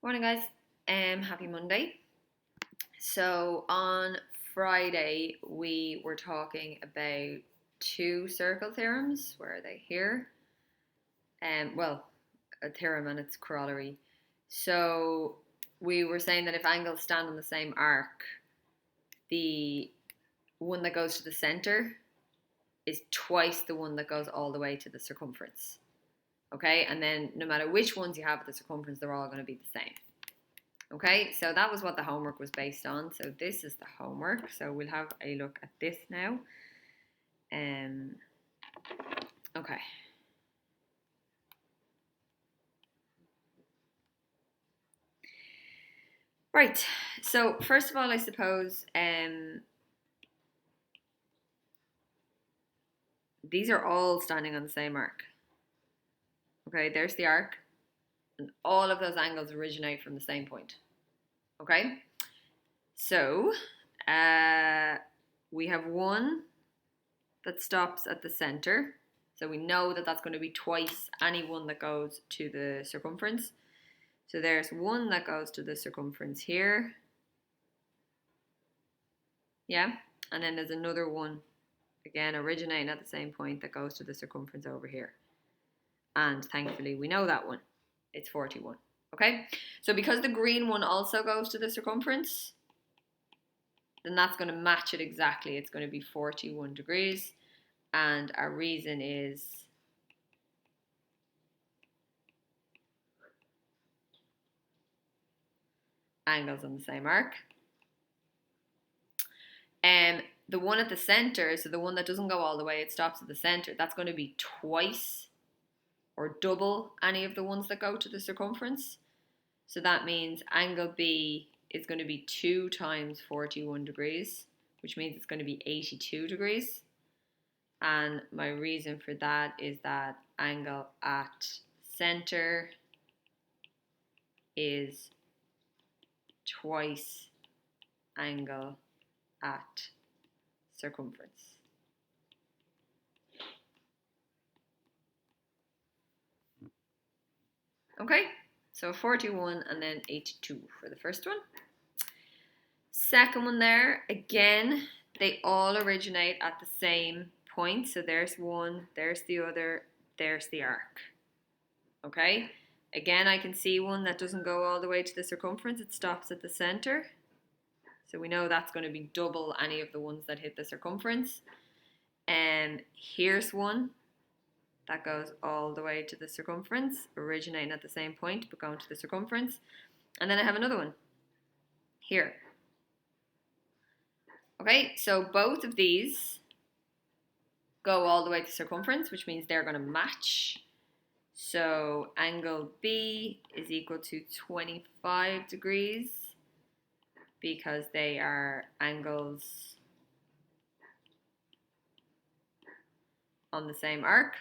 Morning, guys. Happy Monday. So on Friday we were talking about two circle theorems. Where are they? Here. Well, a theorem and its corollary. So we were saying that if angles stand on the same arc, the one that goes to the center is twice the one that goes all the way to the circumference. Okay, and then no matter which ones you have at the circumference, they're all going to be the same. Okay, so that was what the homework was based on. So this is the homework. So we'll have a look at this now. Okay. Right. So first of all, I suppose these are all standing on the same arc. Okay, there's the arc, and all of those angles originate from the same point. Okay. So we have one that stops at the center. So we know that that's going to be twice any one that goes to the circumference. So there's one that goes to the circumference here. Yeah. And then there's another one, again, originating at the same point that goes to the circumference over here. And thankfully, we know that one. It's 41. Okay. So because the green one also goes to the circumference, then that's going to match it exactly. It's going to be 41 degrees. And our reason is angles on the same arc. The one at the center, so the one that doesn't go all the way, it stops at the center, that's going to be twice or double any of the ones that go to the circumference. So that means angle B is going to be 2 times 41 degrees, which means it's going to be 82 degrees. And my reason for that is that angle at center is twice angle at circumference. Okay, so 41 and then 82 for the first one. Second one there, again, they all originate at the same point. So there's one, there's the other, there's the arc. Okay, again, I can see one that doesn't go all the way to the circumference. It stops at the center. So we know that's going to be double any of the ones that hit the circumference. And here's one that goes all the way to the circumference, originating at the same point, but going to the circumference. And then I have another one here. Okay, so both of these go all the way to circumference, which means they're going to match. So angle B is equal to 25 degrees because they are angles on the same arc.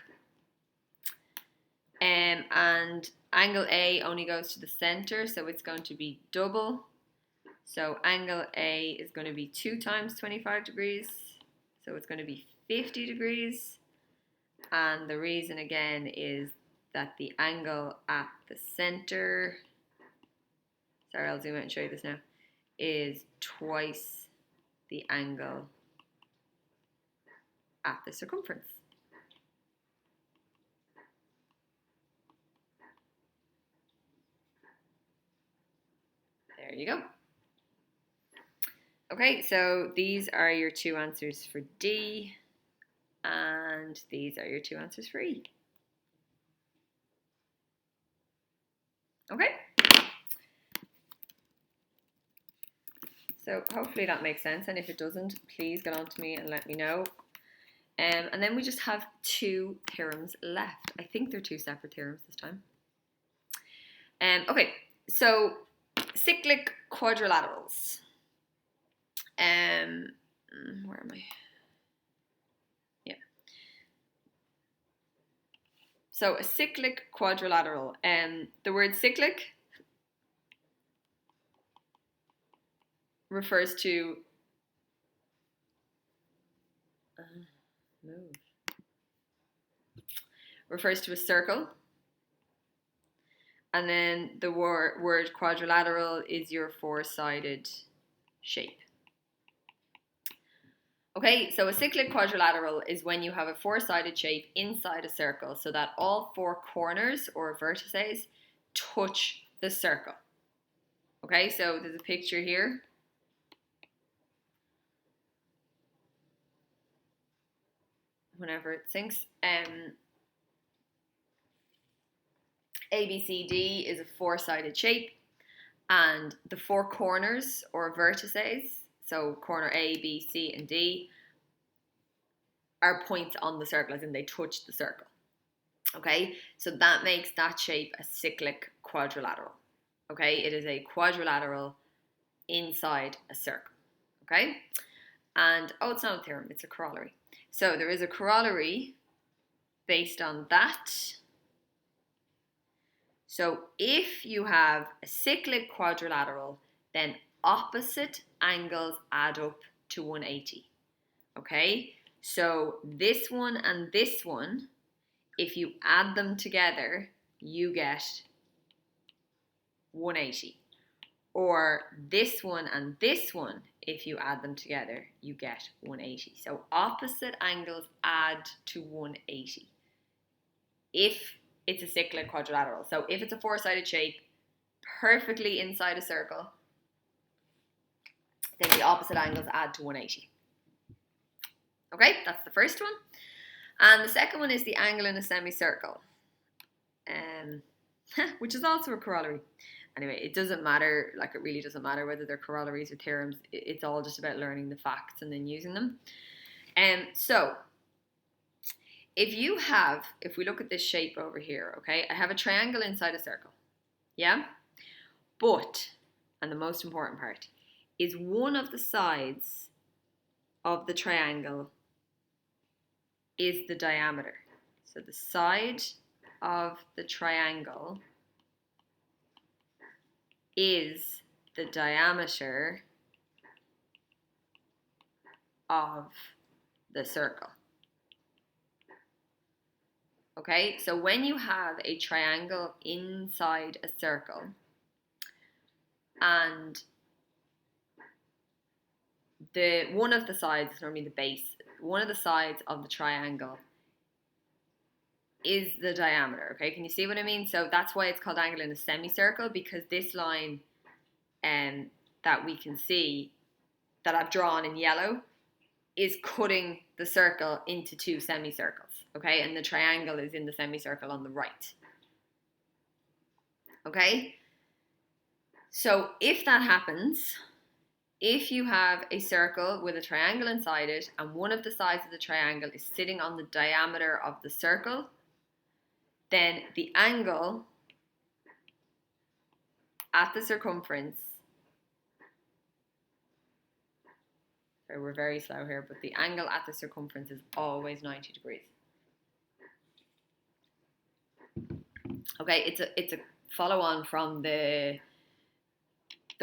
And angle A only goes to the center, so it's going to be double. So angle A is going to be 2 times 25 degrees, so it's going to be 50 degrees. And the reason again is that the angle at the center, sorry, I'll zoom out and show you this now, is twice the angle at the circumference. There you go. Okay, so these are your two answers for D, and these are your two answers for E. Okay. So hopefully that makes sense, and if it doesn't, please get on to me and let me know. And then we just have two theorems left. I think they're two separate theorems this time. Okay, so cyclic quadrilaterals. Where am I? Yeah. So a cyclic quadrilateral. The word cyclic refers to a circle And then the word quadrilateral is your four-sided shape. Okay, so a cyclic quadrilateral is when you have a four-sided shape inside a circle so that all four corners or vertices touch the circle. Okay, so there's a picture here. Whenever it syncs. ABCD is a four-sided shape, and the four corners or vertices, so corner A, B, C, and D, are points on the circle, as in they touch the circle. Okay, so that makes that shape a cyclic quadrilateral. Okay, it is a quadrilateral inside a circle. Okay, and it's not a theorem, it's a corollary. So there is a corollary based on that. So if you have a cyclic quadrilateral, then opposite angles add up to 180. Okay, so this one and this one, if you add them together, you get 180. Or this one and this one, if you add them together, you get 180. So opposite angles add to 180 if it's a cyclic quadrilateral. So if it's a four-sided shape, perfectly inside a circle, then the opposite angles add to 180. Okay, that's the first one. And the second one is the angle in a semicircle, which is also a corollary. Anyway, it doesn't matter, like it really doesn't matter whether they're corollaries or theorems. It's all just about learning the facts and then using them. So if we look at this shape over here, okay, I have a triangle inside a circle, yeah? But, and the most important part, is one of the sides of the triangle is the diameter. So the side of the triangle is the diameter of the circle. Okay, so when you have a triangle inside a circle and one of the sides is normally the base, one of the sides of the triangle is the diameter. Okay, can you see what I mean? So that's why it's called angle in a semicircle, because this line that we can see that I've drawn in yellow is cutting the circle into two semicircles. Okay, and the triangle is in the semicircle on the right. Okay, so if that happens, if you have a circle with a triangle inside it and one of the sides of the triangle is sitting on the diameter of the circle, then the angle at the circumference, sorry, we're very slow here, but the angle at the circumference is always 90 degrees. Okay, it's a follow on from the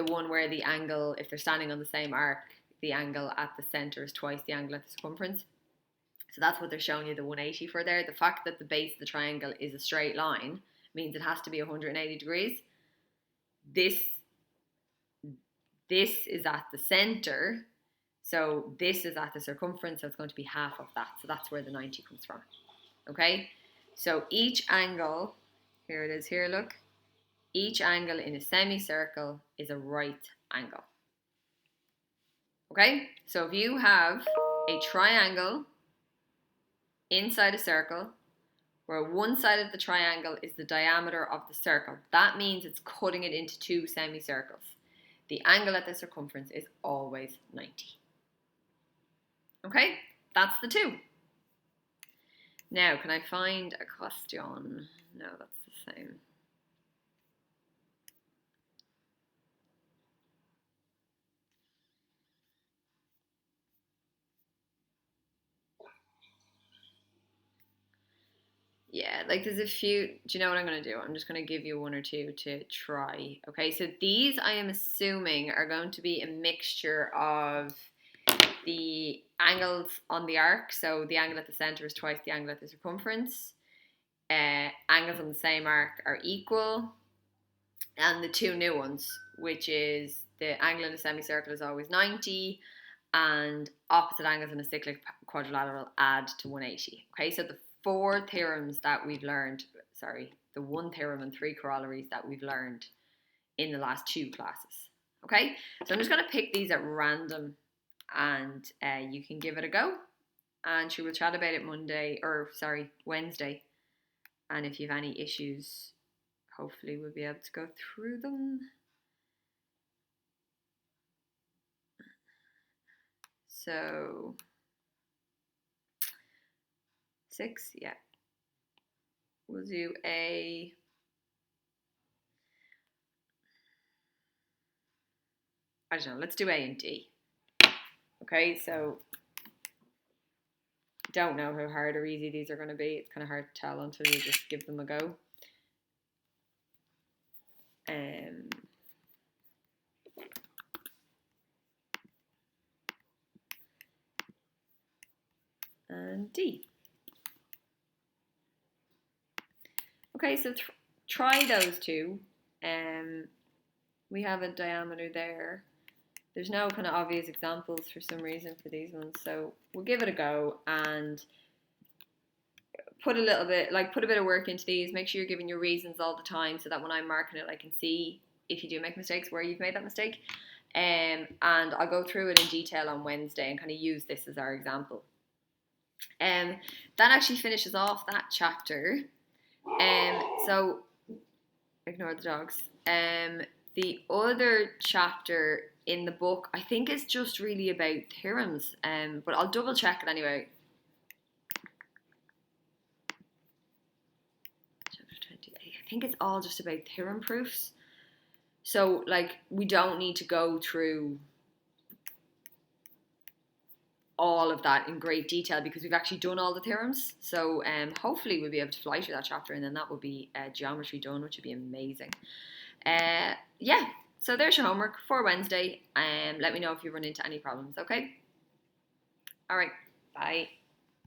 one where the angle, if they're standing on the same arc, the angle at the center is twice the angle at the circumference. So that's what they're showing you the 180 for there. The fact that the base of the triangle is a straight line means it has to be 180 degrees. This is at the center, so this is at the circumference, so it's going to be half of that. So that's where the 90 comes from. Okay, so each angle, here it is here, look. Each angle in a semicircle is a right angle. Okay, so if you have a triangle inside a circle where one side of the triangle is the diameter of the circle, that means it's cutting it into two semicircles. The angle at the circumference is always 90. Okay, that's the two. Now, can I find a question? No, that's the same. Yeah, like there's a few. Do you know what I'm going to do? I'm just going to give you one or two to try. Okay, so these I am assuming are going to be a mixture of the angles on the arc. So the angle at the center is twice the angle at the circumference. Angles on the same arc are equal. and the two new ones, which is the angle in a semicircle is always 90, and opposite angles in a cyclic quadrilateral add to 180. Okay, so the four theorems that we've learned, the one theorem and three corollaries that we've learned in the last two classes. Okay, so I'm just going to pick these at random, and you can give it a go, and she will chat about it Wednesday, and if you have any issues, hopefully we'll be able to go through them. So 6, yeah. We'll do I don't know, let's do A and D. Okay, so don't know how hard or easy these are going to be. It's kind of hard to tell until you just give them a go. And D. Okay, so try those two. We have a diameter there. There's no kind of obvious examples for some reason for these ones, so we'll give it a go and put a bit of work into these. Make sure you're giving your reasons all the time so that when I'm marking it, I can see if you do make mistakes, where you've made that mistake. And I'll go through it in detail on Wednesday and kind of use this as our example. That actually finishes off that chapter. So ignore the dogs. The other chapter in the book, I think, is just really about theorems, but I'll double check it anyway. Chapter 28. I think it's all just about theorem proofs. So, we don't need to go through all of that in great detail because we've actually done all the theorems. So, hopefully we'll be able to fly through that chapter, and then that will be geometry done, which would be amazing. Yeah, so there's your homework for Wednesday. Let me know if you run into any problems, okay? All right, bye.